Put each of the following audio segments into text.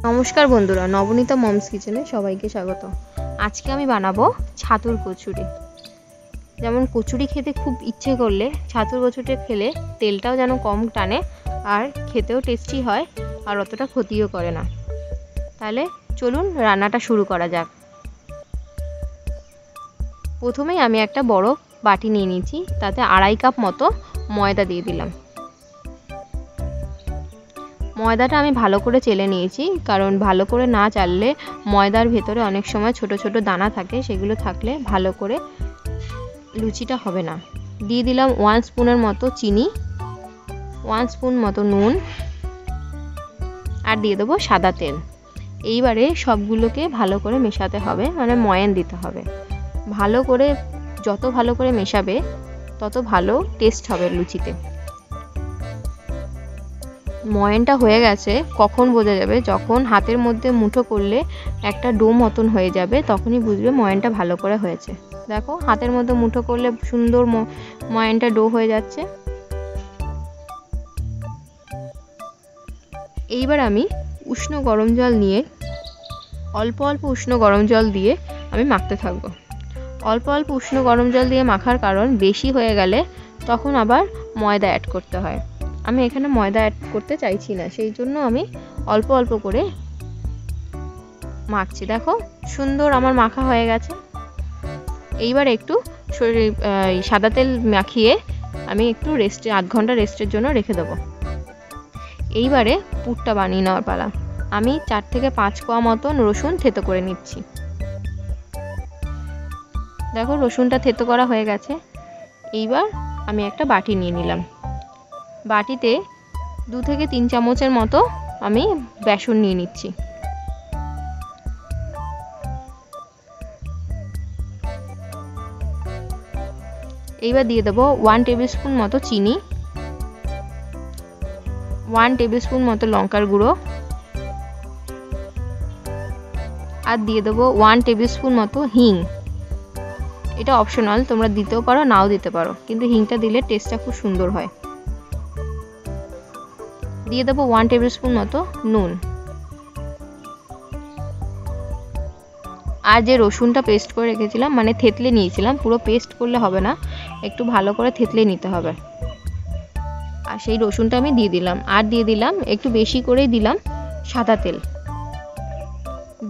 নমস্কার বন্ধুরা, নবনীতা মমস কিচেনে সবাইকে স্বাগত। আজকে আমি বানাবো ছাতুর কচুরি। যেমন কচুরি খেতে খুব ইচ্ছে করলে ছাতুর কচুরি খেলে তেলটাও যেন কম টানে আর খেতেও টেস্টি হয় আর অতটা ক্ষতিও করে না। তাহলে চলুন রান্নাটা শুরু করা যাক। প্রথমেই আমি একটা বড় বাটি নিয়ে নিয়েছি, তাতে 2.5 কাপ মতো ময়দা দিয়ে দিলাম। ময়দাটা আমি ভালো করে চেলে নিয়েছি, কারণ ভালো করে না চাললে ময়দার ভেতরে অনেক সময় ছোট ছোট দানা থাকে, সেগুলো থাকলে ভালো করে লুচিটা হবে না। দিয়ে দিলাম 1 স্পুনের মতো চিনি, 1 স্পুন মতো নুন আর দিয়ে দেবো সাদা তেল। এইবারে সবগুলোকে ভালো করে মেশাতে হবে, মানে ময়ান দিতে হবে। ভালো করে যত ভালো করে মেশাবে তত ভালো টেস্ট হবে লুচিতে। ময়ানটা হয়ে গেছে কখন বোঝা যাবে? যখন হাতের মধ্যে মুঠো করলে একটা ডো মতন হয়ে যাবে, তখনই বুঝবে ময়ানটা ভালো করে হয়েছে। দেখো, হাতের মধ্যে মুঠো করলে সুন্দর ময়ানটা ডো হয়ে যাচ্ছে। এইবার আমি উষ্ণ গরম জল নিয়ে অল্প অল্প উষ্ণ গরম জল দিয়ে আমি মাখতে থাকবো। অল্প অল্প উষ্ণ গরম জল দিয়ে মাখার কারণ, বেশি হয়ে গেলে তখন আবার ময়দা অ্যাড করতে হয়। আমি এখানে ময়দা অ্যাড করতে চাইছি না, সেই জন্য আমি অল্প অল্প করে মাখছি। দেখো, সুন্দর আমার মাখা হয়ে গেছে। এইবার একটু সাদা তেল মাখিয়ে আমি একটু রেস্টে 8 ঘন্টা রেস্টের জন্য রেখে দেবো। এইবারে পুরটা বানিয়ে নেওয়ার পালা। আমি 4 থেকে 5 কোয়া মতন রসুন থেতো করে নিচ্ছি। দেখো, রসুনটা থেতো করা হয়ে গেছে। এইবার আমি একটা বাটি নিয়ে নিলাম। বাটিতে 2 থেকে 3 চামচের মতো আমি বেসন নিয়ে নিচ্ছি। এইবার দিয়ে দেবো 1 টেবিল স্পুন মতো চিনি, 1 টেবিল স্পুন মতো লঙ্কার গুঁড়ো আর দিয়ে দেবো 1 টেবিল স্পুন মতো হিং। এটা অপশনাল, তোমরা দিতেও পারো নাও দিতে পারো, কিন্তু হিংটা দিলে টেস্টটা খুব সুন্দর হয়। দিয়ে দেবো 1 টেবিল স্পুন মতো নুন। আর যে রসুনটা পেস্ট করে রেখেছিলাম, মানে থেতলে নিয়েছিলাম, পুরো পেস্ট করলে হবে না, একটু ভালো করে থেতলে নিতে হবে। আর সেই রসুনটা আমি দিয়ে দিলাম। আর দিয়ে দিলাম, একটু বেশি করেই দিলাম সাদা তেল।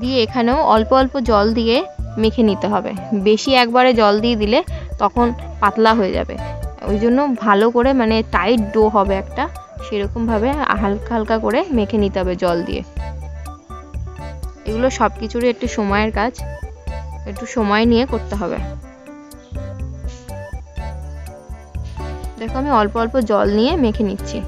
দিয়ে এখানেও অল্প অল্প জল দিয়ে মেখে নিতে হবে। বেশি একবারে জল দিয়ে দিলে তখন পাতলা হয়ে যাবে, ওই জন্য ভালো করে, মানে টাইট ডো হবে একটা, সেরকমভাবে হালকা হালকা করে মেখে নিতে হবে জল দিয়ে। এগুলো সব কিছুরই একটু সময়ের কাজ, একটু সময় নিয়ে করতে হবে। দেখো, আমি অল্প অল্প জল নিয়ে মেখে নিচ্ছি।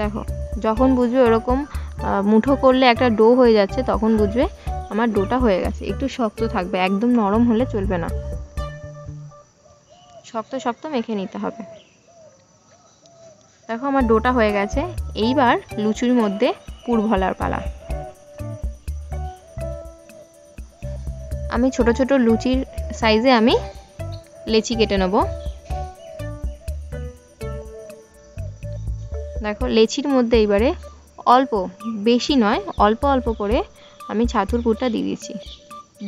দেখো, যখন বুঝবে ওরকম মুঠো করলে একটা ডো হয়ে যাচ্ছে, তখন বুঝবে আমার ডোটা হয়ে গেছে। একটু শক্ত থাকবে, একদম নরম হলে চলবে না, শক্ত শক্ত মেখে নিতে হবে। দেখো, আমার ডোটা হয়ে গেছে। এইবার লুচির মধ্যে পুর ভরার পালা। আমি ছোট ছোট লুচির সাইজে আমি লেচি কেটে নেব। দেখো, লেচির মধ্যে এইবারে অল্প, বেশি নয়, অল্প অল্প করে আমি ছাতুর পুরটা দিয়ে দিচ্ছি।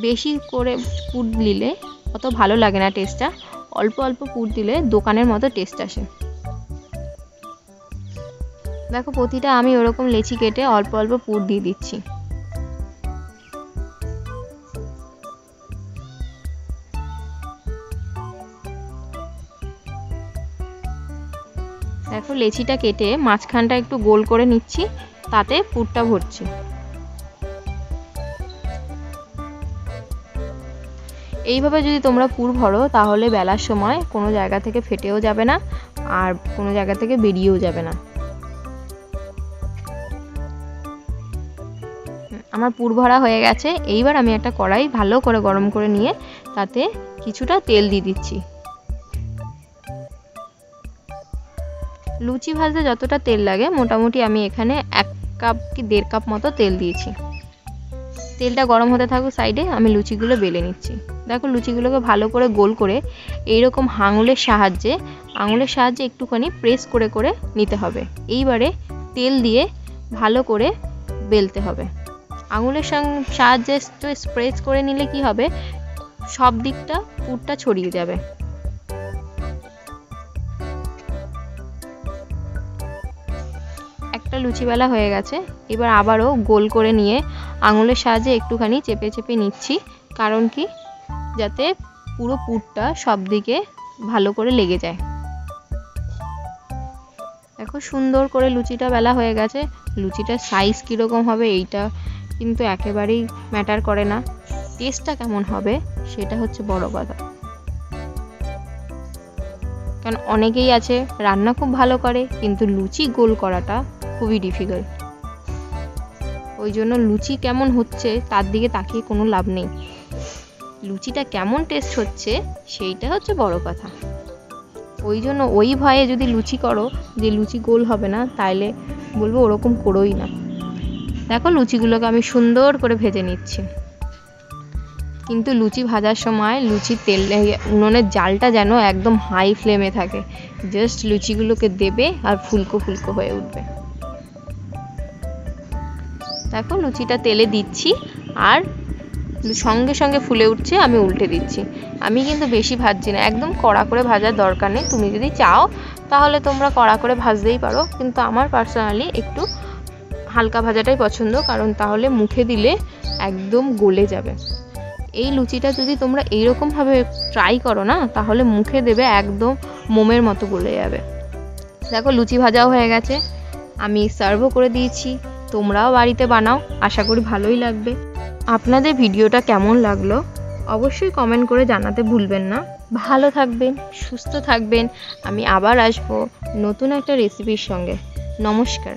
বেশি করে পুর দিলে অত ভালো লাগে না টেস্টটা, অল্প অল্প পুর দিলে দোকানের মতো টেস্ট আসে। দেখো, প্রতিটা আমি ওরকম লেচি কেটে অল্প অল্প পুর দিয়ে দিচ্ছি। দেখো, লেচিটা কেটে মাঝখানটা একটু গোল করে নিচ্ছি, তাতে পুরটা ভরছি। এইভাবে যদি তোমরা পুর ভরো, তাহলে বেলার সময় কোনো জায়গা থেকে ফেটেও যাবে না আর কোনো জায়গা থেকে বেরিয়েও যাবে না। আমার পুর ভরা হয়ে গেছে। এইবার আমি একটা কড়াই ভালো করে গরম করে নিয়ে তাতে কিছুটা তেল দিয়ে দিচ্ছি। লুচি ভাজতে যতটা তেল লাগে মোটামুটি আমি এখানে 1 কাপ কি 1.5 কাপ মতো তেল দিয়েছি। তেলটা গরম হতে থাকুক সাইডে, আমি লুচিগুলো বেলে নিচ্ছি। দেখো লুচিগুলোকে ভালো করে গোল করে এইরকম আঙুলের সাহায্যে একটুখানি প্রেস করে করে নিতে হবে। এইবারে তেল দিয়ে ভালো করে বেলতে হবে। আঙুলের সাহায্যে প্রেস করে নিলে কি হবে, সব দিকটা পুরটা ছড়িয়ে যাবে। একটা লুচি বেলা হয়ে গেছে, এবার আবারও গোল করে নিয়ে আঙুলের সাহায্যে একটুখানি চেপে চেপে নিচ্ছি, কারণ কি যাতে পুরো পুরটা সব দিকে ভালো করে লেগে যায়। দেখো সুন্দর করে লুচিটা বেলা হয়ে গেছে। লুচিটার সাইজ কীরকম হবে এইটা কিন্তু একেবারেই ম্যাটার করে না, টেস্টটা কেমন হবে সেটা হচ্ছে বড় কথা। কারণ অনেকেই আছে রান্না খুব ভালো করে কিন্তু লুচি গোল করাটা খুবই ডিফিকাল্ট। ওই জন্য লুচি কেমন হচ্ছে তার দিকে তাকিয়ে কোনো লাভ নেই, লুচিটা কেমন টেস্ট হচ্ছে সেইটা হচ্ছে বড় কথা। ওই জন্য ওই ভয়ে যদি লুচি করো যে লুচি গোল হবে না, তাইলে বলবো ওরকম করোই না। দেখো লুচিগুলোকে আমি সুন্দর করে ভেজে নিচ্ছি, কিন্তু লুচি ভাজার সময় লুচির তেল উনুনের জালটা যেন একদম হাই ফ্লেমে থাকে, জাস্ট লুচিগুলোকে দেবে আর ফুলকো ফুলকো হয়ে উঠবে। দেখো লুচিটা তেলে দিচ্ছি আর সঙ্গে সঙ্গে ফুলে উঠছে, আমি উল্টে দিচ্ছি। আমি কিন্তু বেশি ভাজছি না, একদম কড়া করে ভাজার দরকার নেই। তুমি যদি চাও তাহলে তোমরা কড়া করে ভাজতেই পারো, কিন্তু আমার পার্সোনালি একটু হালকা ভাজাটাই পছন্দ, কারণ তাহলে মুখে দিলে একদম গলে যাবে। এই লুচিটা যদি তোমরা এইরকমভাবে ট্রাই করো না, তাহলে মুখে দেবে একদম মোমের মতো গলে যাবে। দেখো লুচি ভাজাও হয়ে গেছে, আমি সার্ভও করে দিয়েছি। তোমরাও বাড়িতে বানাও, আশা করি ভালোই লাগবে। আপনাদের ভিডিওটা কেমন লাগলো অবশ্যই কমেন্ট করে জানাতে ভুলবেন না। ভালো থাকবেন, সুস্থ থাকবেন। আমি আবার আসবো নতুন একটা রেসিপির সঙ্গে। নমস্কার।